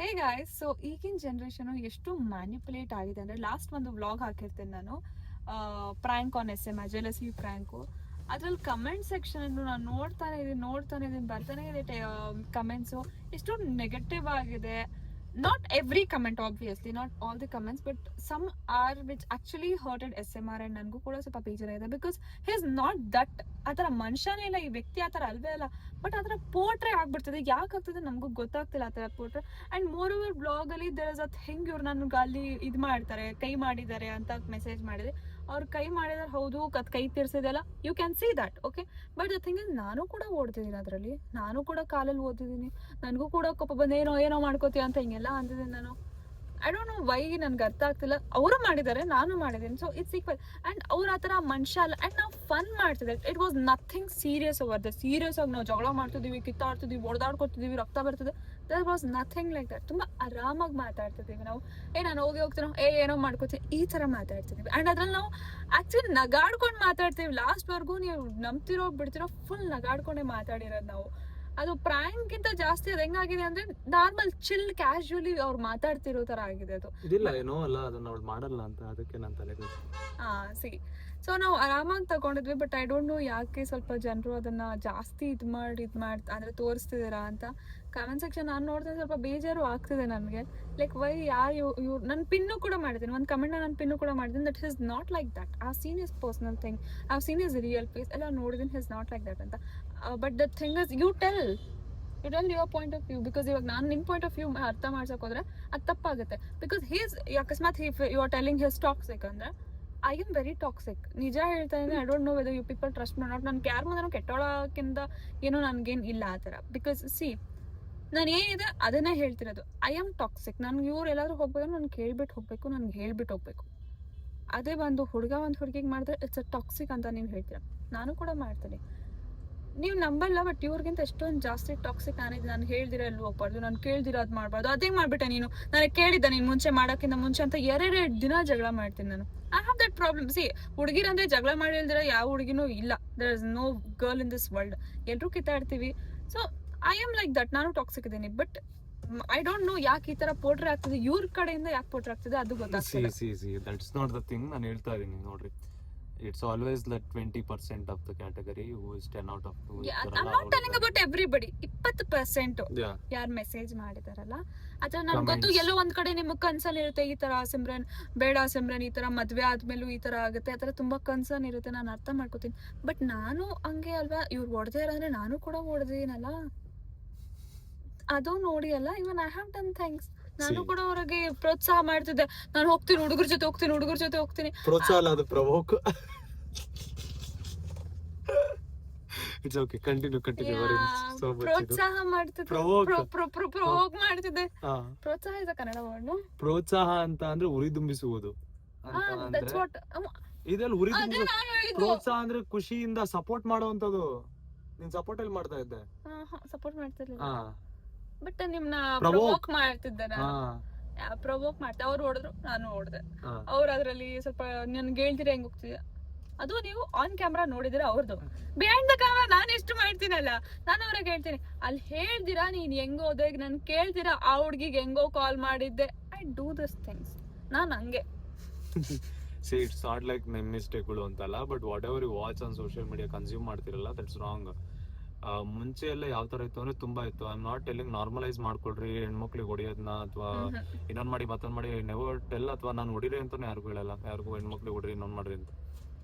ಹೇ guys, so ಈಗಿನ generation ಎಷ್ಟು manipulate ಆಗಿದೆ ಅಂದ್ರೆ, ಲಾಸ್ಟ್ ಒಂದು ವ್ಲಾಗ್ ಹಾಕಿರ್ತೇನೆ ನಾನು, prank on SM jealousy prank. ಅದ್ರಲ್ಲಿ ಕಮೆಂಟ್ ಸೆಕ್ಷನ್ ನಾನು ನೋಡ್ತಾನೆ ಇದೀನಿ ಬರ್ತಾನೆ ಇದೆ ಕಮೆಂಟ್ಸು. ಎಷ್ಟು ನೆಗೆಟಿವ್ ಆಗಿದೆ. Not every comment, obviously not all the comments, but some are which actually hurted SMR. And ನನಗೂ ಕೂಡ ಸ್ವಲ್ಪ ಬೇಜಾರಾಗಿದೆ, because he is not that. ಆ ಥರ ಮನುಷ್ಯನೇ ಇಲ್ಲ ಈ ವ್ಯಕ್ತಿ, ಆ ಥರ ಅಲ್ವೇ ಅಲ್ಲ. ಬಟ್ ಆ ಥರ ಪೋರ್ಟ್ರೇ ಆಗ್ಬಿಡ್ತದೆ. ಯಾಕೆ ಆಗ್ತದೆ ನಮಗೂ ಗೊತ್ತಾಗ್ತಿಲ್ಲ ಆ ಥರ ಪೋರ್ಟ್ರೆ. ಅಂಡ್ ಮೋರ್ ಓವರ್ ಬ್ಲಾಗ್ ಅಲ್ಲಿ ದೇರ್ ಇಸ್ ಅ ಥಿಂಗ್, ಇವ್ರು ನನ್ಗೆ ಅಲ್ಲಿ ಇದು ಮಾಡ್ತಾರೆ, ಕೈ ಮಾಡಿದ್ದಾರೆ ಅಂತ ಮೆಸೇಜ್ ಮಾಡಿದ್ರೆ, ಅವ್ರು ಕೈ ಮಾಡಿದಾರೆ ಹೌದು, ಕೈ ತೀರ್ಸಿದೆಲ್ಲ you can see that, okay. But the thing is, ನಾನು ಕೂಡ ಓಡ್ತಿದ್ದೀನಿ ಅದರಲ್ಲಿ, ನಾನು ಕೂಡ ಕಾಲಲ್ಲಿ ಓದಿದ್ದೀನಿ, ನನಗೂ ಕೂಡ ಕೋಪ ಬಂದು ಏನೋ ಮಾಡ್ಕೋತೀಯ ಅಂತ ಹಿಂಗೆಲ್ಲ ಅಂದಿದ್ದೀನಿ ನಾನು. ಐ ಡೋಂಟ್ ನೋ ವೈ, ನನ್ಗೆ ಅರ್ಥ ಆಗ್ತಿಲ್ಲ. ಅವರು ಮಾಡಿದ್ದಾರೆ, ನಾನು ಮಾಡಿದ್ದೀನಿ, ಸೊ ಇಟ್ಸ್ ಈಕ್ವಲ್. ಅಂಡ್ ಅವ್ರ ಆ ಥರ ಮನುಷ್ಯ ಅಲ್ಲ. ಅಂಡ್ ನಾವು ಫನ್ ಮಾಡ್ತಿದ್ದೆ, it was nothing serious over the. Serious ಆಗಿ ನಾವು ಜಗಳ ಮಾಡ್ತಿದ್ದೀವಿ, ಕಿತ್ತಾಡ್ತಿದ್ವಿ, ಹೊಡೆದಾಡ್ಕೊತಿದ್ದೀವಿ, ರಕ್ತ ಬರ್ತದೆ, there was nothing like that. ತುಂಬ ಆರಾಮಾಗಿ ಮಾತಾಡ್ತಿದ್ದೀವಿ ನಾವು. ನಾನು ಹೋಗ್ತೀನೋ ಏನೋ ಮಾಡ್ಕೋತೀವಿ, ಈ ಥರ ಮಾತಾಡ್ತಿದ್ದೀವಿ. ಆ್ಯಂಡ್ ಅದ್ರಲ್ಲಿ ನಾವು ಆ್ಯಕ್ಚುಲಿ ನಗಾಡ್ಕೊಂಡು ಮಾತಾಡ್ತೀವಿ. ಲಾಸ್ಟ್ವರೆಗೂ ನೀವು ನಂಬ್ತಿರೋ ಬಿಡ್ತಿರೋ ಫುಲ್ ನಗಾಡ್ಕೊಂಡೇ ಮಾತಾಡಿರೋದು ನಾವು. ಅದು ಪ್ರಾಂಕ್ಗಿಂತ ಜಾಸ್ತಿ ಅದು ಹೆಂಗಾಗಿದೆ ಅಂದ್ರೆ, ನಾರ್ಮಲ್ ಚಿಲ್ ಕ್ಯಾಶುಯಲಿ ಅವ್ರು ಮಾತಾಡ್ತಿರೋ ತರ ಆಗಿದೆ ಅದು. ಇದಿಲ್ಲ ಏನೋ ಅಲ್ಲ, ಅದನ್ನ ಅವಳು ಮಾಡಲ್ಲ ಅಂತ, ಅದಕ್ಕೆ ನಾನು ತಲೆ ಸಿ. ಸೊ ನಾವು ಆರಾಮಾಗಿ ತಗೊಂಡಿದ್ವಿ, ಬಟ್ ಐ ಡೋಂಟ್ ನೋ ಯಾಕೆ ಸ್ವಲ್ಪ ಜನರು ಅದನ್ನ ಜಾಸ್ತಿ ಇದ್ ಮಾಡಿ ಅಂದ್ರೆ ತೋರಿಸ್ತಿದಾರಾ ಅಂತ. ಕಮೆಂಟ್ ಸೆಕ್ಷನ್ ನಾನು ನೋಡಿದ್ರೆ ಸ್ವಲ್ಪ ಬೇಜಾರು ಆಗ್ತಿದೆ ನನಗೆ. ಲೈಕ್ ವೈ ಇವ್ರು ನನ್ನ ಪಿನ್ನು ಕೂಡ ಮಾಡಿದ್ದೀನಿ, ಒಂದು ಕಮೆಂಟ್ ನಾನು ಪಿನ್ನು ಕೂಡ ಮಾಡಿದ್ದೀನಿ. That is not like that. I seen is personal thing, I seen is real face ಎಲ್ಲ ನೋಡಿದ್ದೀನಿ. ಇಸ್ ನಾಟ್ ಲೈಕ್ ದಟ್ ಅಂತ. But the thing is, you tell your point of view. Because ಇವಾಗ ನಾನು ನಿಮ್ಮ point of view ಅರ್ಥ ಮಾಡ್ಸಕ್ ಹೋದ್ರೆ ಅದು ತಪ್ಪಾಗುತ್ತೆ. ಬಿಕಾಸ್ ಅಕಸ್ಮಾತ್ you are telling his toxic ಅಂದ್ರೆ, ಐ ಆಮ್ ವೆರಿ ಟಾಕ್ಸಿಕ್. ನಿಜ ಹೇಳ್ತಾ ಇದ್ದೀನಿ. I don't know whether you people trust me not. ನನ್ಗೆ ಯಾರ ಮುಂದೆ ಕೆಟ್ಟೋಳಕ್ಕಿಂತ ಏನೋ ನನ್ಗೇನು ಇಲ್ಲ ಆ ಥರ. ಬಿಕಾಸ್ ನಾನು ಏನಿದೆ ಅದನ್ನೇ ಹೇಳ್ತಿರೋದು. I am toxic. ನನ್ಗೆ ಇವ್ರು ಎಲ್ಲಾದ್ರೂ ಹೋಗ್ಬೇಕು, ನನ್ಗೆ ಕೇಳ್ಬಿಟ್ಟು ಹೋಗ್ಬೇಕು, ನನ್ಗೆ ಹೇಳ್ಬಿಟ್ಟು ಹೋಗ್ಬೇಕು. ಅದೇ ಒಂದು ಹುಡುಗಿಗೆ ಮಾಡಿದ್ರೆ ಇಟ್ಸ್ ಅ ಟಾಕ್ಸಿಕ್ ಅಂತ ನೀವು ಹೇಳ್ತೀರಾ. ನಾನು ಕೂಡ ಮಾಡ್ತೀನಿ, ನೀವು ನಂಬಲ್ಲ. ಬಟ್ ಇವ್ರಿಗಿಂತ ಎಷ್ಟೊಂದು ಜಾಸ್ತಿ ಟಾಕ್ಸಿಕ್ ನಾನಿದೆ. ನಾನು ಹೇಳ್ದಿರ ಎಲ್ಲಿ ಹೋಗ್ಬಾರ್ದು, ನಾನು ಕೇಳ್ದಿರ ಅದು ಮಾಡಬಾರ್ದು, ಅದೇ ಮಾಡ್ಬಿಟ್ಟೆ ನೀನು, ನನಗೆ ಕೇಳಿದ್ದ ನೀನು ಮುಂಚೆ ಮಾಡೋಕ್ಕಿಂತ ಮುಂಚೆ ಅಂತ 2 ದಿನ ಜಗಳ ಮಾಡ್ತೀನಿ ನಾನು. I have that problem. ಹುಡುಗಿರಂದ್ರೆ ಜಗಳ ಮಾಡಿಲ್ದಿರ ಯಾವ ಹುಡುಗಿನೂ ಇಲ್ಲ. There is no girl in this world. ಎಲ್ಲರೂ ಕಿತ್ತಾಡ್ತೀವಿ. So I am like that. ನಾನು ಟಾಕ್ಸಿಕ್ ಇದ್ದೀನಿ. ಬಟ್ ಐ ಡೋಂಟ್ ನೋ ಯಾಕೆ ಈ ತರ ಪೋಟ್ರೆ ಆಗ್ತದೆ, ಇವ್ರ ಕಡೆಯಿಂದ ಯಾಕೆ ಪೋಟ್ರೆ ಆಗ್ತದೆ ಅದು ಗೊತ್ತಾಗ್ತಿಲ್ಲ. That's not the thing. ನಾನು ಹೇಳ್ತಾ ಇದೀನಿ ನೋಡ್ರಿ, it's always that 20% of the category who is 10 out of 2. I'm not telling about everybody. 20% ಯಾರು ಮೆಸೇಜ್ ಮಾಡಿದಾರಲ್ಲ, ಅಥವಾ ನನ್ಗೆ ಗೊತ್ತು ಎಲ್ಲೋ ಒಂದ್ ಕಡೆ ನಿಮಗೆ ಕನ್ಸರ್ನ್ ಇರುತ್ತೆ, ಈ ತರ ಸಿಮ್ರನ್ ಬೇಡ, ಸಿಮ್ರನ್ ಈ ತರ ಮದ್ವೆ ಆದ್ಮೇಲೂ ಈ ತರ ಆಗುತ್ತೆ, ಆ ತರ ತುಂಬಾ ಕನ್ಸರ್ನ್ ಇರುತ್ತೆ. ನಾನು ಅರ್ಥ ಮಾಡ್ಕೋತೀನಿ. ಬಟ್ ನಾನು ಹಂಗೆ ಅಲ್ವಾ, ಇವ್ರು ಹೊಡೆದೇ ಇರೋದ್ರೆ ನಾನು ಕೂಡ ಹೊಡೆದೇನಲ್ಲ, ಅದು ನೋಡಿ ಅಲ್ಲ. Even I have done things. ನಾನು ಕೂಡ ಅವ್ರಿಗೆ ಪ್ರೋತ್ಸಾಹ ಮಾಡ್ತಿದ್ದೆ. ನಾನು ಹೋಗ್ತೀನಿ, ಹುಡುಗರ ಜೊತೆ ಹೋಗ್ತೀನಿ. ಪ್ರೋತ್ಸಾಹ ಅಲ್ಲ, ಅದು ಪ್ರವೋಕ್. It's okay, continue. ಪ್ರೋತ್ಸಾಹ ಮಾಡ್ತಿದ್ದೆ. ಪ್ರವೋಕ್ ಮಾಡ್ತಿದ್ದೆ. ಪ್ರೋತ್ಸಾಹ ಇಸ್ ಕನ್ನಡ ವರ್ಡ್. ಪ್ರೋತ್ಸಾಹ ಅಂತ ಅಂದ್ರೆ ಉರಿದುಂಬಿಸುವುದು. ಇದೆಲ್ಲ ಉರಿದುಂಬಿಸುವುದು. ಪ್ರೋತ್ಸಾಹ ಅಂದ್ರೆ ಖುಷಿಯಿಂದ ಸಪೋರ್ಟ್ ಮಾಡುವಂತದ್ದು. ನೀನ್ ಸಪೋರ್ಟ್ ಅಲ್ಲಿ ಮಾಡ್ತಾ ಇದ್ದೆ. ಸಪೋರ್ಟ್ ಮಾಡ್ತಿರ್ಲಿಲ್ಲ, ಬಟ್ ನಿಮ್ನ ಪ್ರವೋಕ್ ಮಾಡ್ತಿದ್ದೆ ನಾನು. ಪ್ರವೋಕ್ ಮಾಡ್ತೆ. ಅವ್ರು ಹೊಡೆದ್ರು, ನಾನು ಹೊಡೆದೆ. ಅವ್ರು ಅದ್ರಲ್ಲಿ ಸ್ವಲ್ಪ ನನ್ಗೆ ಹೇಳ್ತೀರಾ ಹೆಂಗ್ ಹೋಗ್ತಿದ್ಯಾ, ಅದು ನೀವು ಆನ್ ಕ್ಯಾಮ್ರಾ ನೋಡಿದಿರ ಅವ್ರದ್ದು. ಬಿಹೈಂಡ್ ದ ಕ್ಯಾಮ್ರಾ ನಾನು ಎಷ್ಟು ಮಾಡ್ತೀನಲ್ಲ, ನಾನು ಅವ್ರಿಗೆ ಹೇಳ್ತೀನಿ, ಅಲ್ಲಿ ಹೇಳ್ದಿರಾ ನೀನ್ ಹೆಂಗ್ ಹೋದೆ, ನನ್ ಕೇಳ್ತೀರಾ ಆ ಹುಡ್ಗಿಗೆ ಹೆಂಗೋ ಕಾಲ್ ಮಾಡಿದ್ದೆ. I do this things. ನಾನ್ ಹಂಗೆ. ಇಟ್ಸ್ ನಾಟ್ ಲೈಕ್ ನಿಮ್ ಮಿಸ್ಟೇಕ್ಗಳು ಅಂತಲ್ಲ, but whatever you watch on social media consume ಮಾಡ್ತಿರಲ್ಲ, ದಟ್ಸ್ ರಾಂಗ್. ಮುಂಚೆ ಎಲ್ಲ ಯಾವ ತರ ಇತ್ತು ಅಂದ್ರೆ ತುಂಬಾ ಇತ್ತು. I am not telling normalise ಮಾಡ್ಕೊಳ್ರಿ ಹೆಣ್ಮಕ್ಳಿಗೆ ಹೊಡಿಯೋದನ್ನ, ಅಥವಾ ಇನ್ನೊಂದ್ ಮಾಡಿ ಮತ್ತೊಂದ್ ಮಾಡಿ, ನೆವರ್ ಟೆಲ್. ಅಥವಾ ನಾನು ಹೊಡಿರಿ ಅಂತಾನೆ ಯಾರಿಗೂ ಹೇಳಲ್ಲ, ಯಾರಿಗೂ ಹೆಣ್ಮಕ್ಳಿಗೆ ಹೊಡ್ರಿ ಇನ್ನೊಂದ್ ಮಾಡ್ರಿ ಅಂತ.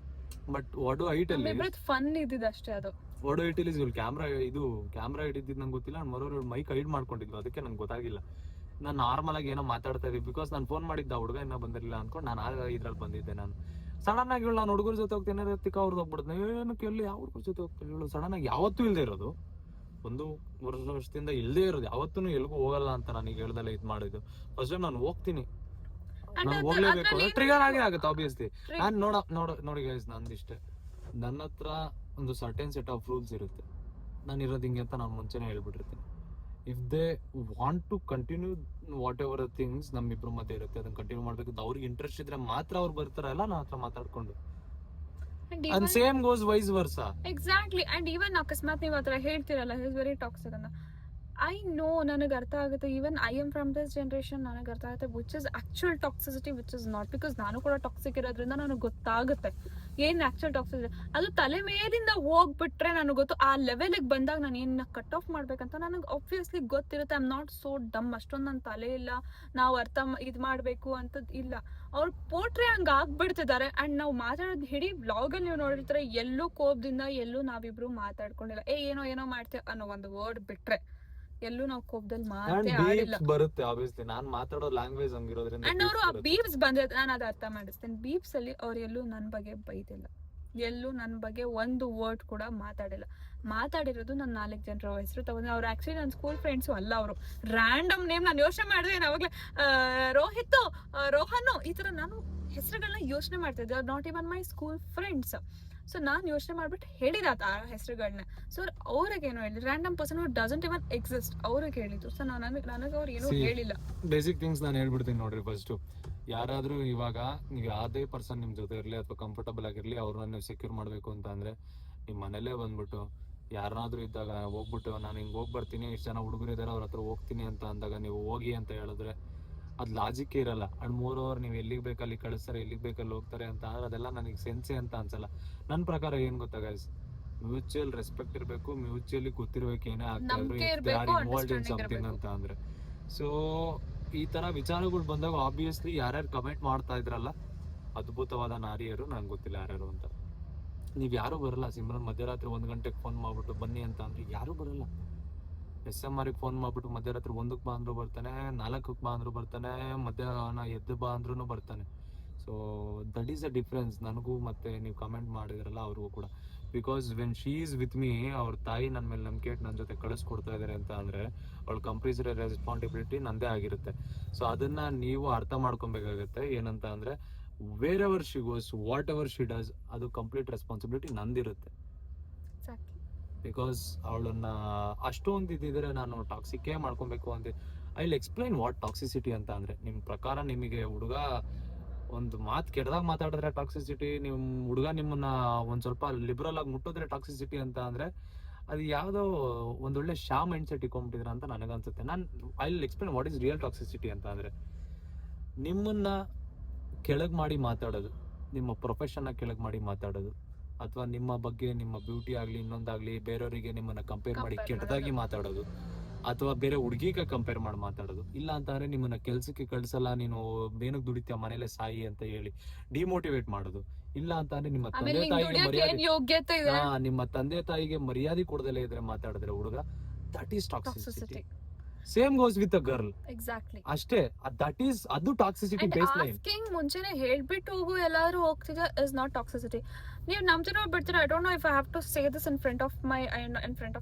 But what do I tell fun ಇದ್ದಿದ್ದು ಅಷ್ಟೇ ಅದು. What do I tell is camera ಹಿಡಿದಿದ್ದು ನಂಗೆ ಗೊತ್ತಿಲ್ಲ. ನಾನು ಮರೋರು ಮೈಕ್ ಹೈಡ್ ಮಾಡ್ಕೊಂಡಿದ್ವಿ, ಅದಕ್ಕೆ ನಂಗೆ ಗೊತ್ತಾಗಿಲ್ಲ. ನಾನು ನಾರ್ಮಲ್ ಆಗಿ ಏನೋ ಮಾತಾಡ್ತಾ ಇದ್ವಿ, ಬಿಕಾಸ್ ನಾನು ಫೋನ್ ಮಾಡಿದ್ದ ಹುಡುಗ ಇನ್ನೂ ಬಂದಿರಲಿಲ್ಲ ಅನ್ಕೊಂಡು ನಾನು ಆಗ ಇದ್ರಲ್ಲಿ ಬಂದಿದ್ದೆ. ನಾನು ಸಡನ್ ಆಗಿ ನಾನು ಹುಡುಗರ ಜೊತೆ ಹೋಗ್ತೇನೆ, ತಿಕ್ಕ ಅವ್ರದ್ದು ಹೋಗ್ಬಿಡ್ತೇನೆ, ಏನಕ್ಕೆ ಎಲ್ಲಿ ಯಾವ ಹುಡುಗರ ಜೊತೆ ಹೋಗ್ತೇನೆ ಹೇಳು. ಸಡನ್ ಆಗಿ ಯಾವತ್ತೂ ಇಲ್ಲದೆ ಇರೋದು, 1 ವರ್ಷದಿಂದ ಇಲ್ಲದೆ ಇರೋದು, ಯಾವತ್ತೂ ಎಲ್ಗೂ ಹೋಗಲ್ಲ ಅಂತ ನನಗೆ ಹೇಳ್ದಲ್ಲ ಇದು ಮಾಡಿದ್ದು. ಫಸ್ಟ್ ಟೈಮ್ ನಾನು ಹೋಗ್ತೀನಿ, ನಾನು ಹೋಗ್ಲೇಬೇಕು. ಟ್ರಿಗರ್ ಆಗೇ ಆಗುತ್ತೆ ಆಬ್ವಿಯಸ್ಲಿ. ನಾನು ನೋಡಿ ಗೈಸ್, ನಂದಿಷ್ಟೇ, ನನ್ನ ಹತ್ರ ಒಂದು ಸರ್ಟೆನ್ ಸೆಟ್ ಆಫ್ ರೂಲ್ಸ್ ಇರುತ್ತೆ. ನಾನು ಇರೋದು ಹಿಂಗೆ ಅಂತ ನಾನು ಮುಂಚೆನೇ ಹೇಳ್ಬಿಟ್ಟಿರ್ತೀನಿ. If they want to continue whatever things ನಮ್ಮಿಬ್ರು ಮಧ್ಯೆ ಇರುತ್ತೆ, ಅದನ್ನ ಕಂಟಿನ್ಯೂ ಮಾಡ್ಬೇಕು. ಅವ್ರಿಗೆ ಇಂಟ್ರೆಸ್ಟ್ ಇದ್ರೆ ಮಾತ್ರ ಅವ್ರು ಬರ್ತಾರಲ್ಲ, ನನ್ನ ಹತ್ರ ಮಾತಾಡ್ಕೊಂಡು. And same goes vice versa. Exactly. And even ಅಕಸ್ಮಾತ್ ನೀವು ಆತರ ಹೇಳ್ತಿರಲ್ಲ, ಹಿ ಇಸ್ ವೆರಿ ಟಾಕ್ಸಿಕ್ ಅಂತ, ಐ ನೋ, ನನಗೆ ಅರ್ಥ ಆಗುತ್ತೆ. Even I am from this generation, ನನಗೆ ಅರ್ಥ ಆಗುತ್ತೆ which is actual toxicity, which is not. Because ನಾನು ಕೂಡ ಟಾಕ್ಸಿಕ್ ಇರೋದ್ರಿಂದ ನನಗೆ ಗೊತ್ತಾಗುತ್ತೆ ಏನು ಆಕ್ಚುಯಲ್ ಟಾಕ್ಸಿಸಿಟಿ. ಅದು ತಲೆ ಮೇಲಿಂದ ಹೋಗ್ಬಿಟ್ರೆ ನನಗೆ ಗೊತ್ತು. ಆ ಲೆವೆಲಿಗೆ ಬಂದಾಗ ನಾನು ಏನು ಕಟ್ ಆಫ್ ಮಾಡ್ಬೇಕಂತ ನನಗೆ ಆಬ್ವಿಯಸ್ಲಿ ಗೊತ್ತಿರುತ್ತೆ. ಐ ಆಮ್ ನಾಟ್ ಸೋ ಡಮ್, ಅಷ್ಟೊಂದು ನನ್ನ ತಲೆ ಇಲ್ಲ ನಾವು ಇದು ಮಾಡಬೇಕು ಅಂತದ್ದು ಇಲ್ಲ. ಅವ್ರು ಪೋಟ್ರೆ ಹಂಗೆ ಆಗ್ಬಿಡ್ತಿದ್ದಾರೆ. ಆ್ಯಂಡ್ ನಾವು ಮಾತಾಡೋದು ಇಡೀ ವ್ಲಾಗಲ್ಲಿ ನೀವು ನೋಡಿರ್ತಾರೆ, ಎಲ್ಲೂ ಕೋಪದಿಂದ ಎಲ್ಲೂ ನಾವಿಬ್ರು ಮಾತಾಡ್ಕೊಂಡಿಲ್ಲ. ಏನೋ ಏನೋ ಮಾಡ್ತೇವೆ ಅನ್ನೋ ಒಂದು ವರ್ಡ್ ಬಿಟ್ರೆ ಎಲ್ಲೂ ನಾವು ಕೋಪದಲ್ಲಿ ಮಾತೇ ಆಡಿಲ್ಲ. ಬರುತ್ತೆ ಆಬ್ವಿಯಸ್ಲಿ, ನಾನ್ ಮಾತಾಡೋ ಲ್ಯಾಂಗ್ವೇಜ್ ಹಂಗಿರೋದ್ರಿಂದ. ಅಂಡ್ ಅವರು ಆ ಬೀಪ್ಸ್ ಬಂದಿರೋದು ನಾನು ಅದು ಅರ್ಥ ಮಾಡಿಸ್ತೇನೆ. ಬೀಪ್ಸ್ ಅಲ್ಲಿ ಅವ್ರು ಎಲ್ಲೂ ನನ್ನ ಬಗ್ಗೆ ಬೈದಿಲ್ಲ, ಎಲ್ಲೂ ನನ್ನ ಬಗ್ಗೆ ಒಂದು ವರ್ಡ್ ಕೂಡ ಮಾತಾಡಿರೋದು ನನ್ನ 4 ಜನರ ಹೆಸರು ತಗೊಂಡು. ಅವ್ರು ಆಕ್ಚುಲಿ ನನ್ನ ಸ್ಕೂಲ್ ಫ್ರೆಂಡ್ಸು ಅಲ್ಲ, ಅವರು ರ್ಯಾಂಡಮ್ ನೇಮ್. ನಾನು ಯೋಚನೆ ಮಾಡಿದೆ ಅವಾಗಲೇ, ರೋಹಿತ್, ರೋಹನ್, ಈ ತರ ನಾನು ಹೆಸರುಗಳನ್ನ ಯೋಚನೆ ಮಾಡ್ತಿದ್ದೆ. Not even my school friends. So ನಾನು ಯೋಚನೆ ಮಾಡ್ಬಿಟ್ಟು ಹೇಳಿದ ಆ ಹೆಸರುಗಳನ್ನ. ಸೊ ಅವ್ರಿಗೆ ಏನೋ ಹೇಳಿ, random person doesn't even exist, ಅವ್ರಿಗೆ ಹೇಳಿದ್ರು. ಸೊ ನನಗೆ ಅವ್ರು ಏನೂ ಹೇಳಿಲ್ಲ. ಬೇಸಿಕ್ ಥಿಂಗ್ಸ್ ನಾನು ಹೇಳ್ಬಿಡ್ತೀನಿ ನೋಡ್ರಿ. ಫಸ್ಟ್ ಯಾರಾದ್ರೂ ಇವಾಗ ನೀವು ಯಾವುದೇ ಪರ್ಸನ್ ನಿಮ್ ಜೊತೆ ಇರಲಿ ಅಥವಾ ಕಂಫರ್ಟಬಲ್ ಆಗಿರ್ಲಿ, ಅವ್ರನ್ನ ನೀವು ಸೆಕ್ಯೂರ್ ಮಾಡ್ಬೇಕು ಅಂತ ಅಂದ್ರೆ ನಿಮ್ ಮನೇಲೇ ಬಂದ್ಬಿಟ್ಟು ಯಾರನ್ನಾದ್ರೂ ಇದ್ದಾಗ ಹೋಗ್ಬಿಟ್ಟು ನಾನು ಹಿಂಗ್ ಬರ್ತೀನಿ, ಇಷ್ಟು ಜನ ಹುಡುಗರು ಇದಾರೆ ಅವ್ರ ಹತ್ರ ಹೋಗ್ತೀನಿ ಅಂತ ಅಂದಾಗ ನೀವು ಹೋಗಿ ಅಂತ ಹೇಳಿದ್ರೆ ಅದ್ ಲಾಜಿಕ್ಕೇ ಇರಲ್ಲ. ಅಂಡ್ ಮೋರ್ ಓವರ್ ನೀವು ಎಲ್ಲಿಗೆ ಬೇಕಲ್ಲಿ ಕಳಿಸ್ತಾರೆ, ಎಲ್ಲಿಗೆ ಬೇಕಲ್ಲಿ ಹೋಗ್ತಾರೆ ಅಂತ ಅದೆಲ್ಲ ನನಗೆ ಸೆನ್ಸೆ ಅಂತ ಅನ್ಸಲ್ಲ. ನನ್ನ ಪ್ರಕಾರ ಏನ್ ಗೊತ್ತಾ ಗೈಸ್, ಮ್ಯೂಚುವಲ್ ರೆಸ್ಪೆಕ್ಟ್ ಇರಬೇಕು, ಮ್ಯೂಚುವಲಿ ಗೊತ್ತಿರ್ಬೇಕು ಏನೇ ಆಗ್ತಾ ಇನ್ವಾಲ್ವ್ ಇನ್ ಸಮಥಿಂಗ್ ಅಂತ ಅಂದ್ರೆ. ಸೊ ಈ ತರ ವಿಚಾರಗಳು ಬಂದಾಗ ಆಬ್ವಿಯಸ್ಲಿ ಯಾರ್ಯಾರು ಕಮೆಂಟ್ ಮಾಡ್ತಾ ಇದ್ರಲ್ಲ ಅದ್ಭುತವಾದ ನಾರಿಯರು, ನಂಗೆ ಗೊತ್ತಿಲ್ಲ ಯಾರ್ಯಾರು ಅಂತ. ನೀವ್ ಯಾರು ಬರಲ್ಲ. ಸಿಮ್ರನ್ ಮಧ್ಯರಾತ್ರಿ 1 ಗಂಟೆಗೆ ಫೋನ್ ಮಾಡ್ಬಿಟ್ಟು ಬನ್ನಿ ಅಂತ ಅಂದ್ರೆ ಯಾರು ಬರಲ್ಲ. SMR ಫೋನ್ ಮಾಡ್ಬಿಟ್ಟು ಮಧ್ಯರಾತ್ರಿ 1ಕ್ಕೆ ಬಾ ಅಂದ್ರು ಬರ್ತಾನೆ, 4ಕ್ಕೆ ಬಾ ಅಂದ್ರು ಬರ್ತಾನೆ, ಮಧ್ಯಾಹ್ನ ಎದ್ದು ಬಾ ಅಂದ್ರೂ ಬರ್ತಾನೆ. So that is a difference ನನಗೂ ಮತ್ತೆ ನೀವು ಕಮೆಂಟ್ ಮಾಡಿದ್ರಲ್ಲ ಅವ್ರಿಗೂ ಕೂಡ. Because when she is with me, ಅವ್ರ ತಾಯಿ ನನ್ನ ಮೇಲೆ ನಂಬಿಕೆ ಇಟ್ಟು ನನ್ನ ಜೊತೆ ಕಳಿಸ್ಕೊಡ್ತಾ ಇದ್ದಾರೆ ಅಂತ ಅಂದ್ರೆ ಅವಳ ಕಂಪ್ಲೀಟ್ ರೆಸ್ಪಾನ್ಸಿಬಿಲಿಟಿ ನಂದೇ ಆಗಿರುತ್ತೆ. ಸೊ ಅದನ್ನ ನೀವು ಅರ್ಥ ಮಾಡ್ಕೊಬೇಕಾಗತ್ತೆ. ಏನಂತ ಅಂದ್ರೆ wherever she goes, whatever she does, ಅದು ಕಂಪ್ಲೀಟ್ ರೆಸ್ಪಾನ್ಸಿಬಿಲಿಟಿ ನಂದಿರುತ್ತೆ. ಬಿಕಾಸ್ ಅವಳನ್ನ ಅಷ್ಟೊಂದು ಇದ್ದಿದ್ರೆ ನಾನು ಟಾಕ್ಸಿಕೇ ಮಾಡ್ಕೊಬೇಕು ಅಂತ. I will explain what toxicity ಅಂತ ಅಂದ್ರೆ. ನಿಮ್ ಪ್ರಕಾರ ನಿಮಗೆ ಹುಡುಗ ಒಂದು ಮಾತು ಕೆಟ್ಟದಾಗ ಮಾತಾಡಿದ್ರೆ ಟಾಕ್ಸಿಸಿಟಿ, ನಿಮ್ ಹುಡುಗ ನಿಮ್ಮನ್ನ ಒಂದ್ ಸ್ವಲ್ಪ ಲಿಬರಲ್ ಆಗಿ ಮುಟ್ಟಿದ್ರೆ ಟಾಕ್ಸಿಸಿಟಿ ಅಂತ ಅಂದ್ರೆ ಅದು ಯಾವ್ದೋ ಒಂದೊಳ್ಳೆ ಮೈಂಡ್ ಸೆಟ್ ಇಟ್ಕೊಂಡ್ಬಿಟ್ಟಿದ್ರ ಅಂತ ನನಗನ್ಸುತ್ತೆ. I will explain what is real toxicity ಅಂತ ಅಂದ್ರೆ, ನಿಮ್ಮನ್ನ ಕೆಳಗ್ ಮಾಡಿ ಮಾತಾಡೋದು, ನಿಮ್ಮ ಪ್ರೊಫೆಷನ್ ಕೆಳಗ್ ಮಾಡಿ ಮಾತಾಡೋದು, ಅಥವಾ ನಿಮ್ಮ ಬಗ್ಗೆ ನಿಮ್ಮ ಬ್ಯೂಟಿ ಆಗ್ಲಿ ಇನ್ನೊಂದಾಗ್ಲಿ ಬೇರೆಯವರಿಗೆ ನಿಮ್ಮನ್ನ ಕಂಪೇರ್ ಮಾಡಿ ಕೆಟ್ಟದಾಗಿ ಮಾತಾಡೋದು, ಅಥವಾ ಬೇರೆ ಹುಡುಗಿಗೆ ಕಂಪೇರ್ ಮಾಡಿ ಮಾತಾಡೋದು. ಇಲ್ಲ ಅಂತಂದ್ರೆ ನಿಮ್ಮನ್ನ ಕೆಲ್ಸಕ್ಕೆ ಕಳ್ಸಲ್ಲ, ನೀನು ಬೇನಕ್ ದುಡಿತೀಯ ಮನೇಲೆ ಸಾಯಿ ಅಂತ ಹೇಳಿ ಡಿಮೋಟಿವೇಟ್ ಮಾಡೋದು. ಇಲ್ಲ ಅಂತಂದ್ರೆ ನಿಮ್ಮ ತಂದೆ ತಾಯಿಗೆ ಮರ್ಯಾದೆ, ನಿಮ್ಮ ತಂದೆ ತಾಯಿಗೆ ಮರ್ಯಾದೆ ಕೊಡದಲೇ ಇದ್ರೆ ಮಾತಾಡಿದ್ರೆ ಹುಡುಗ, that is toxicity. Same goes with a girl. Exactly ಅಷ್ಟೇ, ದಟ್ ಈಸ್ ಅದು ಟಾಕ್ಸಿಸಿಟಿ ಬೇಸ್ ಲೈನ್. ಆಸ್ಕಿಂಗ್ ಮುಂಚೆನೆ ಹೇಳ್ಬಿಟ್ಟು ಹೋಗು ಎಲ್ಲಾರು ಹೋಗ್ತಿದೆ ಇಸ್ ನಾಟ್ ಟಾಕ್ಸಿಸಿಟಿ. ನೀವು ನಂಬ್ತಿರೋ ಬಿಡ್ತೀರಾ, I don't know if I have to say this in front of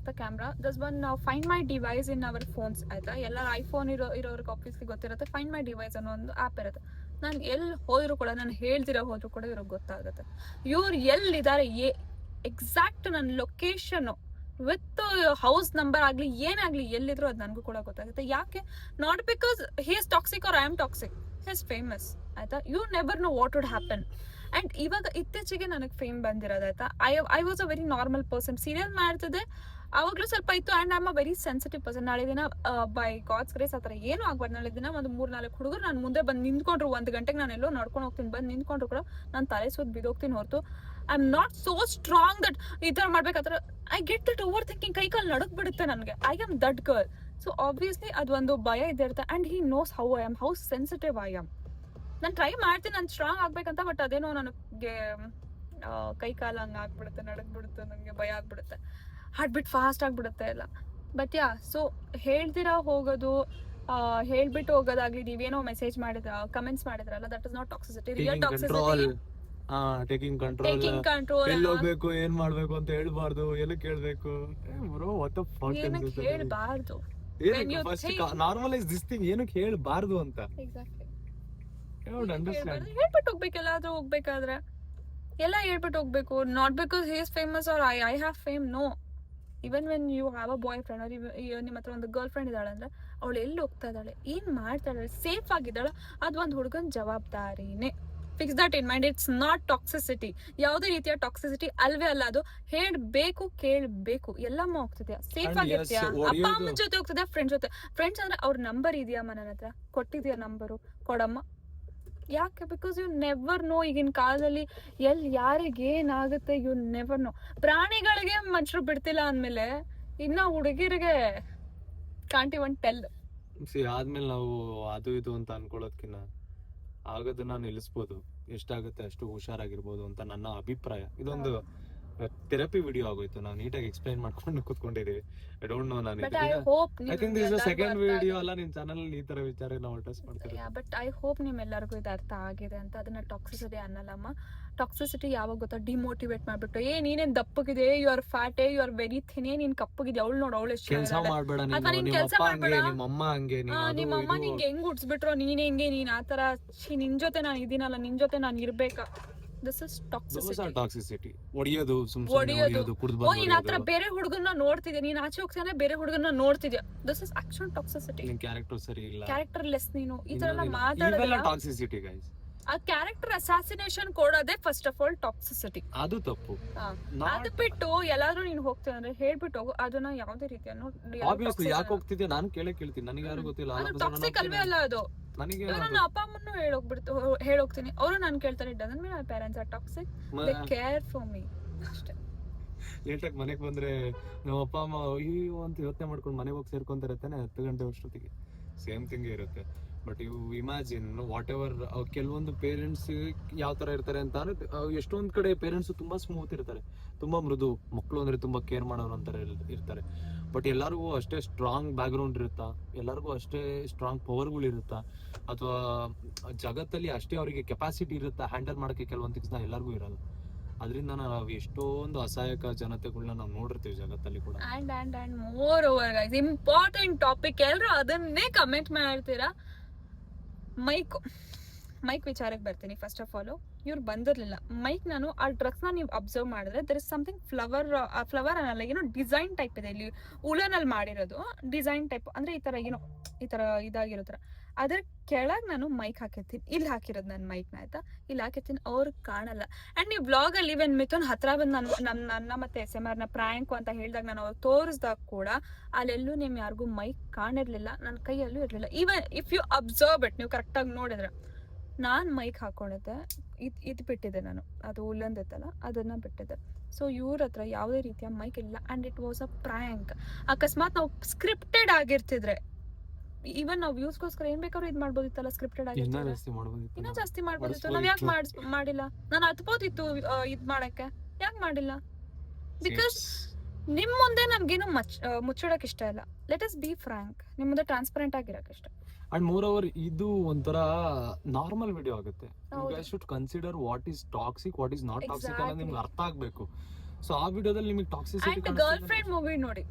the camera. Thus one find my device in our phones, ಆಯ್ತಾ? ಎಲ್ಲ ಐಫೋನ್ ಇರೋರಿಗೆ ಆಬ್ವಿಯಸ್ಲಿ ಗೊತ್ತಿರುತ್ತೆ. ಫೈಂಡ್ ಮೈ ಡಿವೈಸ್ ಅನ್ನೋ ಒಂದು ಆ್ಯಪ್ ಇರುತ್ತೆ. ನಾನು ಎಲ್ಲಿ ಹೋದ್ರು ಕೂಡ, ನಾನು ಹೇಳ್ದಿರೋ ಹೋದ್ರು ಕೂಡ ಇವ್ರಿಗೆ ಗೊತ್ತಾಗುತ್ತೆ ಇವ್ರು ಎಲ್ಲಿದ್ದಾರೆ. ಎಕ್ಸಾಕ್ಟ್ ನನ್ನ ಲೊಕೇಶನ್ ವಿತ್ ಹೌಸ್ ನಂಬರ್ ಆಗ್ಲಿ ಏನಾಗ್ಲಿ ಎಲ್ಲಿದ್ರು ಅದು ನನಗೂ ಕೂಡ ಗೊತ್ತಾಗುತ್ತೆ. ಯಾಕೆ? Not because he is toxic or I am toxic, he is famous, ಆಯ್ತಾ? You never know what would happen. And ಇವಾಗ ಇತ್ತೀಚೆಗೆ ನನಗೆ ಫೇಮ್ ಬಂದಿರೋದು, ಆಯ್ತಾ? I was a very normal person. Serial ಮಾಡ್ತಿದ್ದೆ ಅವಾಗ್ಲೂ ಸ್ವಲ್ಪ ಇತ್ತು. And I am a very sensitive person. ನಾಳೆ ದಿನ ಬೈ ಗಾಡ್ಸ್ ಗ್ರೇಸ್ ಆ ಥರ ಏನೂ ಆಗ್ಬಾರ್ದು. ನಾಳೆ ದಿನ ಒಂದು 3-4 ಹುಡುಗರು ನಾನು ಮುಂದೆ ಬಂದು ನಿಂತ್ಕೊಂಡ್ರು, 1 ಗಂಟೆಗೆ ನಾನು ಎಲ್ಲೋ ನಡ್ಕೊಂಡು ಹೋಗ್ತೀನಿ, ಬಂದು ನಿಂತ್ಕೊಂಡ್ರು ಕೂಡ ನಾನು ತಲೆ ಸುತ್ತ ಬಿದ್ದೋಗ್ತೀನಿ ಹೊರತು I am not so strong that ಈ ಥರ ಮಾಡ್ಬೇಕಾದ್ರೆ I get that over thinking. ಕೈ ಕಾಲು ನಡಕ್ ಬಿಡುತ್ತೆ ನನಗೆ. I am that girl. So obviously ಅದೊಂದು ಭಯ ಇದ್ದಿರುತ್ತೆ. And he knows how I am, how sensitive I am. ನಾನು ಟ್ರೈ ಮಾಡ್ತೀನಿ ನಾನು ಸ್ಟ್ರಾಂಗ್ ಆಗ್ಬೇಕಂತ, ಬಟ್ ಅದೇನೋ ನನಗೆ ಕೈ ಕಾಲು ಹಂಗೆ ಆಗ್ಬಿಡುತ್ತೆ, ನಡಕ್ ಬಿಡುತ್ತೆ, ನನಗೆ ಭಯ ಆಗ್ಬಿಡುತ್ತೆ, ಹಾರ್ಟ್ ಬೀಟ್ ಫಾಸ್ಟ್ ಆಗ್ಬಿಡುತ್ತೆ ಎಲ್ಲ. ಬಟ್ ಯಾ, ಸೊ ಹೇಳ್ದಿರಾ ಹೋಗೋದು, ಹೇಳ್ಬಿಟ್ಟು ಹೋಗೋದಾಗ್ಲಿ, ನೀವೇನೋ ಮೆಸೇಜ್ ಮಾಡಿದ್ರ, ಕಮೆಂಟ್ಸ್ ಮಾಡಿದ್ರಲ್ಲ, that is not toxicity. Real toxicity taking control. ಎಲ್ಲಿ ಹೋಗ್ಬೇಕು, ಏನ್ ಮಾಡ್ಬೇಕು ಅಂತ ಹೇಳ್ಬಾರ್ದು, ಎಲ್ಲ ಕೇಳ್ಬೇಕು. ಹೇಳ್ಬಾರ್ದು. ನಾರ್ಮಲೈಸ್ ದಿಸ್ ಥಿಂಗ್, ಏನಕ್ಕೆ ಹೇಳ್ಬಾರ್ದು ಅಂತ. ಹೇಳ್ಬಿಟ್ಟು ಹೋಗ್ಬೇಕು. ಎಲ್ಲಾದ್ರೂ ಹೋಗ್ಬೇಕಾದ್ರೆ ಎಲ್ಲ ಹೇಳ್ಬಿಟ್ಟು ಹೋಗ್ಬೇಕು. Not because he is famous or I have fame. No, even when you have a boyfriend, ನಿಮ್ಮ ಹತ್ರ ಒಂದು ಗರ್ಲ್ ಫ್ರೆಂಡ್ ಇದ್ದಾಳೆ ಅಂದ್ರೆ ಅವಳು ಎಲ್ಲಿ ಹೋಗ್ತಾ ಇದ್ದಾಳೆ, ಏನ್ ಮಾಡ್ತಾ ಇದ್ದಾಳೆ, ಸೇಫ್ ಆಗಿದ್ದಾಳೆ, ಅದು ಒಂದು ಹುಡುಗನ ಜವಾಬ್ದಾರಿನೇ. Fix that in mind. It's not toxicity, ಯಾವುದೇ ರೀತಿಯ ಟಾಕ್ಸಿಸಿಟಿ ಅಲ್ವೇ ಅಲ್ಲ ಅದು. ಹೇಳ್ಬೇಕು, ಕೇಳ್ಬೇಕು, ಎಲ್ಲಮ್ಮ ಹೋಗ್ತಿದ್ಯಾ, ಸೇಫ್ And ಆಗಿರ್ತೀಯಾ, yes, ಅಪ್ಪ ಅಮ್ಮನ ಜೊತೆ ಹೋಗ್ತಿದ್ಯಾ, ಫ್ರೆಂಡ್ಸ್ ಜೊತೆ. ಫ್ರೆಂಡ್ಸ್ ಅಂದ್ರೆ ಅವ್ರ ನಂಬರ್ ಇದೆಯಮ್ಮ ನನ್ನ ಹತ್ರ, ಕೊಟ್ಟಿದ್ಯಾ ನಂಬರು, ಕೊಡಮ್ಮ. ಯಾಕೆ? Because you never know. ಈಗಿನ ಕಾಲದಲ್ಲಿ ಯಾರಿಗೆ ಏನಾಗುತ್ತೆ ಯು ನೆವರ್ ನೋ. ಪ್ರಾಣಿಗಳಿಗೆ ಮನುಷ್ಯರು ಬಿಡ್ತಿಲ್ಲ ಅಂದ್ಮೇಲೆ ಇನ್ನ ಹುಡುಗಿರಿಗೆ ಕಾಂಟ್ ಇವನ್ ಟೆಲ್. ಆದ್ಮೇಲೆ ನಾವು ಅದು ಇದು ಅಂತ ಅನ್ಕೊಳ್ಳೋದ್ಕಿನ್ನ ಆಗೋದನ್ನ ನಿಲ್ಲಿಸ್ಬೋದು. ಎಷ್ಟಾಗುತ್ತೆ ಅಷ್ಟು ಹುಷಾರಾಗಿರ್ಬೋದು ಅಂತ ನನ್ನ ಅಭಿಪ್ರಾಯ. ಇದೊಂದು ಥೆರಪಿ ವಿಡಿಯೋ ಆಗೋಯ್ತು. ನಾವು ನೀಟಾಗಿ ಎಕ್ಸ್ಪ್ಲೈನ್ ಮಾಡ್ಕೊಂಡು ಕೂತ್ಕೊಂಡಿದೀವಿ. ಐ ಡೋಂಟ್ ನೋ, ನಾನು but I hope I think this is second video ಅಲ್ಲ ನಿನ್ ಚಾನಲ್ ಈ ತರ ವಿಚಾರ ನಾವು ಅಡ್ರೆಸ್ ಮಾಡ್ತೀವಿ. ಬಟ್ ಐ ಹೋಪ್ ನಿಮ್ಮೆಲ್ಲರಿಗೂ ಇದು ಅರ್ಥ ಆಗಿದೆ ಅಂತ. ಅದನ್ನ ಟಾಕ್ಸಿಸಿಟಿ ಅನ್ನಲ್ಲಮ್ಮ. ಟಾಕ್ಸಿಸಿಟಿ ಯಾವಾಗ ಗೊತ್ತಾ? ಡಿಮೋಟಿವೇಟ್ ಮಾಡ್ಬಿಟ್ಟು, ನೀನೇನ್ ದಪ್ಪಗಿದೆ, you are fat, you are very thin, ನೀನ್ ಕಪ್ಪಗಿದೆ, ಅವಳು ನೋಡು ಅವಳು ಎಷ್ಟು ಕೆಲಸ ಮಾಡ್ಬೇಡ, ನಿಮ್ಮ ಅಮ್ಮ ಹಂಗೆ, ನಿಮ್ಮ ಅಮ್ಮ ನಿಂಗೆ ಹೆಂಗ್ ಉಡ್ಸ್ಬಿಟ್ರು, ನೀನ್ ಹೆಂಗೆ, ನೀನ್ ಆತರ, ನಿನ್ ಜೊತೆ ನಾನು ಇದೀನಲ್ಲ, ನಿನ್ ಜೊತೆ ನಾನು ಇರ್ಬೇಕಾ? This is toxicity. ಒಡಿಯೋದು, ನೀನ್ ಆತರ ಬೇರೆ ಹುಡುಗನ್ನ ನೋಡ್ತಿದ್ಯಾ, ನೀನ್ ಆಚೆ ಹೋಗ್ತಾನೆ ಬೇರೆ ಹುಡುಗನ್ನ ನೋಡ್ತಿದ್ಯಾ, this is actual toxicity. Character ಸರಿ ಇಲ್ಲ, ಕ್ಯಾರೆಕ್ಟರ್ ಲೆಸ್ ನೀನು ಈ ತರ ಎಲ್ಲ ಮಾತಾಡೋದು ಟಾಕ್ಸಿಸಿಟಿ ಗೈಸ್. ಆ ಕ್ಯಾರೆಕ್ಟರ್ ಅಸಾಸಿನೇಷನ್ ಕೊಡೋದೇ ಫಸ್ಟ್ ಆಫ್ ಆಲ್ ಟಾಕ್ಸಿಸಿಟಿ. ಅದು ತಪ್ಪು. ಅದು ಬಿಟ್ಟು ಎಲ್ಲಾದ್ರೂ ನೀನ್ ಹೋಗ್ತೀಯ ಅಂದ್ರೆ ಹೇಳ್ಬಿಟ್ಟು ಹೋಗು, ಅದನ್ನ ಯಾವ್ದೇ ರೀತಿ ಆಬ್ವಿಯಸ್ಲಿ ಯಾಕೆ ಹೋಗ್ತಿದ್ಯಾ ನಾನು ಕೇಳ್ತೀನಿ, ನನಗೆ ಯಾರು ಗೊತ್ತಿಲ್ಲ. ಟಾಕ್ಸಿಕ್ ಅಲ್ವೇ ಅಲ್ಲ ಅದು. ನನಗೆ ನನ್ನ ಅಪ್ಪ ಅಮ್ಮನ್ನು ಹೇಳೋಗ್ತೀನಿ, ಅವರು ನಾನು ಕೇಳ್ತಾರೆ. It doesn't mean my parents are toxic, they care for me ಅಷ್ಟೇ. ಲೇಟಾಗಿ ಮನೆಗೆ ಬಂದ್ರೆ ನಮ್ಮ ಅಪ್ಪ ಅಮ್ಮ ಅಯ್ಯೋ ಅಂತ ಯೋಚನೆ ಮಾಡ್ಕೊಂಡು ಮನೆಗೆ ಹೋಗಿ ಸೇರ್ಕೊಂತಾರೆ ತಾನೆ 10 ಗಂಟೆ ಅಷ್ಟೊತ್ತಿಗೆ. ಸೇಮ್ ಥಿಂಗ್ ಇರುತ್ತೆ. But you imagine whatever ಕೆಲವೊಂದು ಪೇರೆಂಟ್ಸ್ ಯಾವ ತರ ಇರ್ತಾರೆ ಅಂತ ಅಂದ್ರೆ, ಎಷ್ಟೊಂದ್ ಕಡೆ ಪೇರೆಂಟ್ಸ್ ತುಂಬಾ ಸ್ಮೂತ್ ಇರ್ತಾರೆ, ತುಂಬಾ ಮೃದು, ಮಕ್ಕಳು ಅಂದ್ರೆ ತುಂಬಾ ಕೇರ್ ಮಾಡೋರು ಅಂತಾರೆ ಇರ್ತಾರೆ. ಬಟ್ ಎಲ್ಲರಿಗೂ ಅಷ್ಟೇ ಸ್ಟ್ರಾಂಗ್ ಬ್ಯಾಕ್ ಗ್ರೌಂಡ್ ಇರುತ್ತಾ, ಎಲ್ಲರಿಗೂ ಅಷ್ಟೇ ಸ್ಟ್ರಾಂಗ್ ಪವರ್ಗಳು ಇರುತ್ತಾ, ಅಥವಾ ಜಗತ್ತಲ್ಲಿ ಅಷ್ಟೇ ಅವರಿಗೆ ಕೆಪಾಸಿಟಿ ಇರುತ್ತಾ ಹ್ಯಾಂಡಲ್ ಮಾಡೋಕ್ಕೆ ಕೆಲವೊಂದು ಥಿಂಗ್ಸ್ನ ಎಲ್ಲರಿಗೂ ಇರಲ್ಲ. ಅದರಿಂದ ನಾವು ಎಷ್ಟೊಂದು ಅಸಹಾಯಕ ಜನತೆಗಳನ್ನ ನಾವು ನೋಡಿರ್ತೀವಿ ಜಗತ್ತಲ್ಲಿ ಕೂಡ. And more over guys, important topic, ಎಲ್ಲರೂ ಅದನ್ನೇ ಕಮೆಂಟ್ ಮಾಡ್ತೀರಾ. ಮೈಕ್ ವಿಚಾರಕ್ಕೆ ಬರ್ತೀನಿ. ಫಸ್ಟ್ ಆಫ್ ಆಲ್ ಇವ್ರು ಬಂದಿರ್ಲಿಲ್ಲ ಮೈಕ್. ನಾನು ಆ ಡ್ರೆಸ್ ನ ನೀವು ಅಬ್ಸರ್ವ್ ಮಾಡಿದ್ರೆ ದರ್ ಇಸ್ ಸಮಥಿಂಗ್ ಫ್ಲವರ್ ಅನ್ನಲ್ಲ, ಏನೋ ಡಿಸೈನ್ ಟೈಪ್ ಇದೆ ಇಲ್ಲಿ, ಉಲನ್ ಅಲ್ಲಿ ಮಾಡಿರೋದು ಡಿಸೈನ್ ಟೈಪ್. ಅಂದ್ರೆ ಈ ತರ ಇದಾಗಿರೋ ತರ. ಅದ್ರ ಕೆಳಗ್ ನಾನು ಮೈಕ್ ಹಾಕಿರ್ತೀನಿ, ಇಲ್ಲಿ ಹಾಕಿರೋದು ನನ್ನ ಮೈಕ್ ನ, ಆಯ್ತಾ, ಇಲ್ಲಿ ಹಾಕಿರ್ತೀನಿ, ಅವ್ರಿಗೆ ಕಾಣಲ್ಲ. ಅಂಡ್ ನೀವು ಬ್ಲಾಗ್ ಅಲ್ಲಿ ಇವೆನ್ ಮಿಥುನ್ ಹತ್ರ ಬಂದು ನನ್ನ ಮತ್ತೆ SMR ನ ಪ್ರಾಂಕು ಅಂತ ಹೇಳಿದಾಗ ನಾನು ಅವ್ರು ತೋರಿಸ್ದಾಗ ಕೂಡ ಅಲ್ಲೆಲ್ಲೂ ನಿಮ್ ಯಾರಿಗೂ ಮೈಕ್ ಕಾಣಿರ್ಲಿಲ್ಲ, ನನ್ನ ಕೈಯಲ್ಲೂ ಇರ್ಲಿಲ್ಲ. Even if you observe it, ನೀವು ಕರೆಕ್ಟ್ ಆಗಿ ನೋಡಿದ್ರೆ ನಾನ್ ಮೈಕ್ ಹಾಕೊಂಡಿದ್ದೆ, ಇದು ಬಿಟ್ಟಿದ್ದೆ ನಾನು, ಅದು ಉಲ್ಲಂದಿತ್ತಲ್ಲ ಅದನ್ನ ಬಿಟ್ಟಿದ್ದೆ. ಸೊ ಇವ್ರ ಹತ್ರ ಯಾವುದೇ ರೀತಿಯ ಮೈಕ್ ಇಲ್ಲ. And it was a prank. ಅಕಸ್ಮಾತ್ ನಾವು ಸ್ಕ್ರಿಪ್ಟೆಡ್ ಆಗಿರ್ತಿದ್ರೆ, ಈವನ್ ನಾವು ವ್ಯೂಸ್ಗೋಸ್ಕರ ಏನ್ ಬೇಕಾದ್ರೂ ಇದ್ ಮಾಡ್ಬೋದಿತ್ತಲ್ಲ, ಸ್ಕ್ರಿಪ್ಟೆಡ್ ಆಗಿರ್ತಿದ್ರೆ ಇನ್ನೂ ಜಾಸ್ತಿ ಮಾಡ್ಬೋದಿತ್ತು. ನಾವ್ ಯಾಕೆ ಮಾಡಿಲ್ಲ? ನಾನು ಹತ್ಬೋದಿತ್ತು ಇದ್ ಮಾಡಕ್ಕೆ, ಯಾಕೆ ಮಾಡಿಲ್ಲ? ಬಿಕಾಸ್ ನಿಮ್ ಮುಂದೆ ನಮ್ಗೇನು ಮುಚ್ಚಿಡಕ್ ಇಷ್ಟ ಇಲ್ಲ. ಲೆಟ್ ಅಸ್ ಬಿ ಫ್ರಾಂಕ್, ನಿಮ್ ಮುಂದೆ ಟ್ರಾನ್ಸ್ಪರೆಂಟ್ ಆಗಿರಕ್ ಇಷ್ಟ. ಅಂಡ್ ಮೋರ್ ಓವರ್ ಇದು ಒಂಥರ ನಾರ್ಮಲ್ ವಿಡಿಯೋ ಆಗುತ್ತೆ. You guys should consider what is toxic, what is not toxic ಅನ್ನೋದು ನಿಮ್ಗೆ ಅರ್ಥ ಆಗ್ಬೇಕು. ಸೊ ಆ ವಿಡಿಯೋದಲ್ಲಿ ನಿಮಗೆ toxicity and girlfriend movie ನೋಡಿ,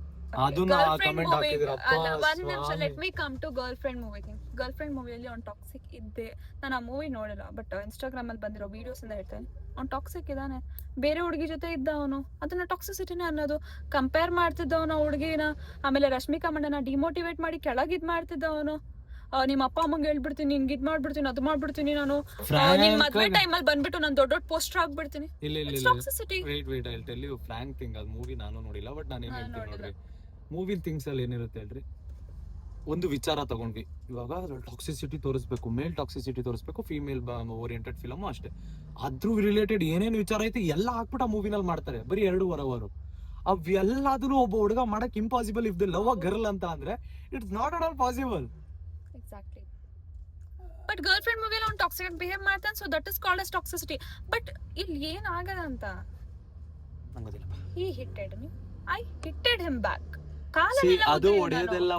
ಅದನ್ನ ಕಮೆಂಟ್ ಹಾಕಿದ್ರಪ್ಪ. ಒಂದ್ ನಿಮಿಷ, let me come to girlfriend movie thing. Girlfriend ಮೂವಿಯಲ್ಲಿ ಅವ್ನು ಟಾಕ್ಸಿಕ್ ಇದ್ದೆ. ನಾನು ಆ ಮೂವಿ ನೋಡಿಲ್ಲ, ಬಟ್ ಇನ್ಸ್ಟಾಗ್ರಾಮ್ ಅಲ್ಲಿ ಬಂದಿರೋ ವಿಡಿಯೋಸ್ ಇಂದ ಹೇಳ್ತೇನೆ, ಅವ್ನು ಟಾಕ್ಸಿಕ್ ಇದ್ದಾನೆ. ಬೇರೆ ಹುಡುಗಿ ಜೊತೆ ಇದ್ದ ಅವನು, ಅದನ್ನ ಟಾಕ್ಸಿಸಿಟಿನೇ ಅನ್ನೋದು. ಕಂಪೇರ್ ಮಾಡ್ತಿದ್ದ ಅವನು ಹುಡುಗಿನ, ಆಮೇಲೆ ರಶ್ಮಿಕಾ ಮಂಡನ ಡಿಮೋಟಿವೇಟ್ ಮಾಡಿ ಕೆಳಗ್ ಇದ್ ಮಾಡ್ತಿದ್ದ ಅವನು. ನಿಮ್ಮ ಅಪ್ಪ ಅಮ್ಮಂಗೆ ಹೇಳ್ಬಿಡ್ತೀನಿ, ನಿನ್ಗೆ ಇದ್ ಮಾಡ್ಬಿಡ್ತೀನಿ, ಅದು ಮಾಡ್ಬಿಡ್ತೀನಿ, ನಾನು ನಿನ್ ಮದ್ವೆ ಟೈಮ್ ಅಲ್ಲಿ ಬಂದ್ಬಿಟ್ಟು ನಾನು ದೊಡ್ಡ ಪೋಸ್ಟರ್ ಆಗ್ಬಿಡ್ತೀನಿ. Wait I tell you frank thing. ಅದು ಮೂವಿ ನಾನು ನೋಡಿಲ್ಲ, ಬಟ್ ನಾನು ಏನ್ ಹೇಳ್ತೀನಿ ನೋಡ್ರಿ, ಮೂವಿ ಥಿಂಗ್ಸ್ ಅಲ್ಲಿ ಏನಿರುತ್ತೆ ಹೇಳ್ರಿ, ಒಂದು ವಿಚಾರ ತಗೊಂಡ್ವಿ, ಇವಾಗ ಟಾಕ್ಸಿಸಿಟಿ ತೋರಿಸ್ಬೇಕು, ಮೇಲ್ ಟಾಕ್ಸಿಸಿಟಿ ತೋರಿಸ್ಬೇಕು, ಫೀಮೇಲ್ ಓರಿಯೆಂಟೆಡ್ ಫಿಲಮ್ ಅಷ್ಟೇ. ಅದ್ರ ರಿಲೇಟೆಡ್ ಏನೇನು ವಿಚಾರ ಐತಿ ಎಲ್ಲ ಹಾಕ್ಬಿಟ್ಟು ಆ ಮೂವಿನಲ್ಲಿ ಮಾಡ್ತಾರೆ. ಬರೀ 2.5 hour ಅವೆಲ್ಲದನ್ನು ಒಬ್ಬ ಹುಡುಗ ಮಾಡಕ್ impossible. If the love a girl ಅಂತ ಅಂದ್ರೆ it's not at all possible. Exactly. But girlfriend ಮೂವಿಯಲ್ಲಿ ಅವ್ನು ಟಾಕ್ಸಿಕ್ ಆಗಿ ಬಿಹೇವ್ ಮಾಡ್ತಾನೆ, so that is called as toxicity. But ಇಲ್ಲಿ ಏನ್ ಆಗದ ಅಂತ, he hitted me, I hitted him back. ಅದು ಹೊಡೆಯೋದೆಲ್ಲ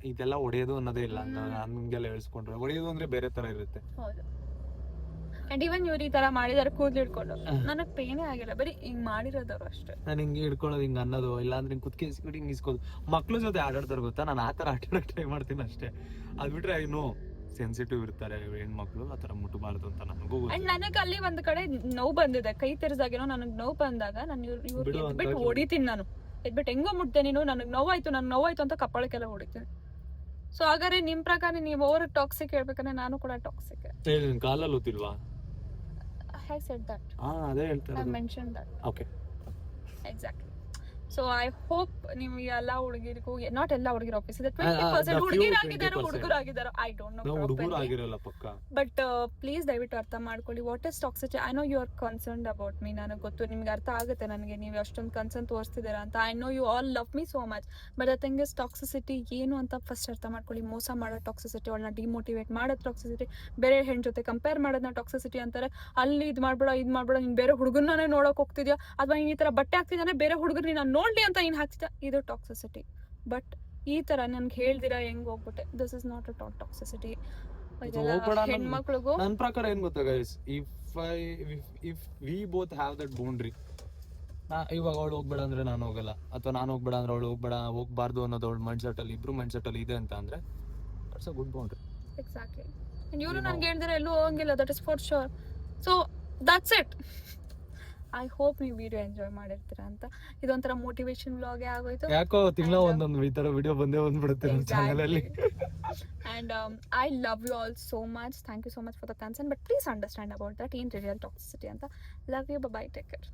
ಇದೆಲ್ಲ ಹೊಡೆಯೋದು ಅನ್ನೋದೇ ಇಲ್ಲ. ಹಂಗೆಲ್ಲ ಹೇಳ್ಸ್ಕೊಂಡ್ರೆ ಹೊಡೆಯೋದು ಅಂದ್ರೆ ಬೇರೆ ತರ ಇರುತ್ತೆ. ಹೌದು. ಅಂಡ್ ಇವನ್ ಇವ್ರು ಈ ತರ ಮಾಡಿದಾರೆ ಕೂದಲು ಹಿಡ್ಕೊಂಡು, ನನಗ್ ಪೇನೇ ಆಗಿಲ್ಲ, ಬರೀ ಹಿಂಗ್ ಮಾಡಿರೋದವ್ರು ಅಷ್ಟೇ. ನಾನು ಹಿಂಗೆ ಹಿಡ್ಕೊಳ್ಳೋದು, ಹಿಂಗ್ ಅನ್ನೋದು, ಇಲ್ಲಾಂದ್ರೆ ಹಿಂಗ್ ಕುತ್ಕೆ ಹಿಂಗ್ ಇಸ್ಕೋದು. ಮಕ್ಳ ಜೊತೆ ಆಟಾಡ್ತಾರೆ ಗೊತ್ತಾ, ನಾನು ಆತರ ಆಟಾಡಕ್ ಟ್ರೈ ಮಾಡ್ತೀನಿ ಅಷ್ಟೇ. ಅದ್ ಬಿಟ್ರೆ ಇನ್ನೂ ಸೆನ್ಸಿಟಿವ್ ಇರ್ತಾರೆ ಹೆಣ್ಮಕ್ಳು, ಆತರ ಮುಟ್ಟಬಾರ್ದು ಅಂತ ನನಗೂ ಗೊತ್ತು. ಅಂಡ್ ನನಗೆ ಅಲ್ಲಿ ಒಂದ್ ಕಡೆ ನೋವು ಬಂದಿದೆ, ಕೈ ತೆರೆದಾಗೇನೋ ನನಗ್ ನೋವು ಬಂದಾಗ ನಾನು ಇವ್ರು ಬಿಟ್ಟು ಹೊಡಿತೀನಿ. ನಾನು ಎದ್ಬಿಟ್ಟು ಹೆಂಗೋ ಮುಟ್ದೆ ನೀನು, ನನಗ್ ನೋವಾಯ್ತು ಅಂತ ಕಪ್ಪಳಕ್ಕೆಲ್ಲ ಹೊಡಿತೀನಿ. ಸೊ ಹಾಗಾದ್ರೆ ನಿಮ್ ಪ್ರಕಾರ ನೀವು ಓವರ್ ಟಾಕ್ಸಿಕ್ ಹೇಳ್ಬೇಕಂದ್ರೆ ನಾನು ಕೂಡ ಟಾಕ್ಸಿಕ್. ಕಾಲಲ್ಲಿ ಓದ್ತಿಲ್ವಾ? I said that. ಅದೇ ಹೇಳ್ತಾ I ಇರೋದು. mentioned that. Okay. Exactly. So I hope ನೀವು ಎಲ್ಲ ಹುಡುಗಿರಿಗೂ ನಾಟ್ ಎಲ್ಲ ಹುಡುಗಿರು ಆಫೀಸ್ ಇದೆ the 20% few ಹುಡುಗಿರಾಗಿದ್ದಾರೋ 20%. ಹುಡುಗರಾಗಿದ್ದಾರೋ ಐ ಡೋಂಟ್ ನಾವು ನೋ ಹುಡುಗರು ಆಗಿರಲ್ಲ ಪಕ್ಕ. ಬಟ್ ಪ್ಲೀಸ್ ದಯವಿಟ್ಟು ಅರ್ಥ ಮಾಡ್ಕೊಳ್ಳಿ what is toxicity. I know you are concerned about me, ನನಗೆ ಗೊತ್ತು ನಿಮ್ಗೆ ಅರ್ಥ ಆಗುತ್ತೆ ನನಗೆ ನೀವು ಅಷ್ಟೊಂದು ಕನ್ಸರ್ನ್ ತೋರಿಸ್ತಿದ್ದೀರಾ ಅಂತ. I know you all love me so much, but the thing is toxicity ಏನು ಅಂತ ಫಸ್ಟ್ ಅರ್ಥ ಮಾಡ್ಕೊಳ್ಳಿ. ಮೋಸ ಮಾಡೋ ಟಾಕ್ಸಿಸಿಟಿ, ಅವಳನ್ನ ಡಿಮೋಟಿವೇಟ್ ಮಾಡೋ ಟಾಕ್ಸಿಸಿಟಿ, ಬೇರೆ ಹೆಣ್ಣು ಜೊತೆ ಕಂಪೇರ್ ಮಾಡೋದನ್ನ ಟಾಕ್ಸಿಸಿಟಿ ಅಂತಾರೆ. ಅಲ್ಲಿ ಇದು ಮಾಡ್ಬೇಡ ನೀನು ಬೇರೆ ಹುಡುಗರನ್ನೇ ನೋಡೋಕೆ ಹೋಗ್ತಿದ್ಯಾ, ಅಥವಾ ನೀನು ಈ ಥರ ಬಟ್ಟೆ ಹಾಕ್ತಿದ್ದಾನೆ ಬೇರೆ ಹುಡುಗರು ನೀನು ನೋಡಲಿ ಅಂತ ನೀನು ಹಾಕ್ತಿದ್ಯಾ, ಇದು ಟಾಕ್ಸಿಸಿಟಿ. ಬಟ್ ಈ ಥರ ನನ್ಗೆ ಹೇಳ್ದಿರಾ ಹೆಂಗ್ ಹೋಗ್ಬಿಟ್ಟೆ, this is not a toxicity. ಹೆಣ್ಮಕ್ಳಿಗೂ ನನ್ನ ಪ್ರಕಾರ ಏನ್ ಗೊತ್ತಾ guys, if we both have that boundary, ಇವಾಗ ಅವಳು ಹೋಗ್ಬೇಡ ಅಂದ್ರೆ ನಾನು ಹೋಗಲ್ಲ, ಅಥವಾ ನಾನು ಹೋಗ್ಬೇಡ ಅಂದ್ರೆ ಅವಳು ಹೋಗ್ಬಾರ್ದು ಅನ್ನೋದು ಅವಳ ಮೈಂಡ್ ಸೆಟ್ ಅಲ್ಲಿ, ಇಬ್ರು ಮೈಂಡ್ ಸೆಟ್ ಅಲ್ಲಿ ಇದೆ ಅಂತ ಅಂದ್ರೆ it's a good boundary. Exactly. ಇವರು ನನ್ಗೆ ಹೇಳಿದ್ರೆ ಎಲ್ಲೂ ಹೋಗಂಗಿಲ್ಲ, that is for sure. So that's it. I hope ನೀವು ವಿಡಿಯೋ ಎಂಜಾಯ್ ಮಾಡಿರ್ತೀರ ಅಂತ. ಇದೊಂಥರ ಮೋಟಿವೇಶನ್ ವ್ಲಾಗ್ ಆಗೋಯ್ತು. ಯಾಕೋ ತಿಂಗಳ ಒಂದೊಂದು ಈ ತರ ವಿಡಿಯೋ ಬಂದ್ಬಿಡುತ್ತೆ ನಮ್ಮ ಚಾನೆಲ್ ಅಲ್ಲಿ. And I love you all so much. Thank you so much for the concern, but please understand about that in real toxicity anta. Love you, bye bye, take care.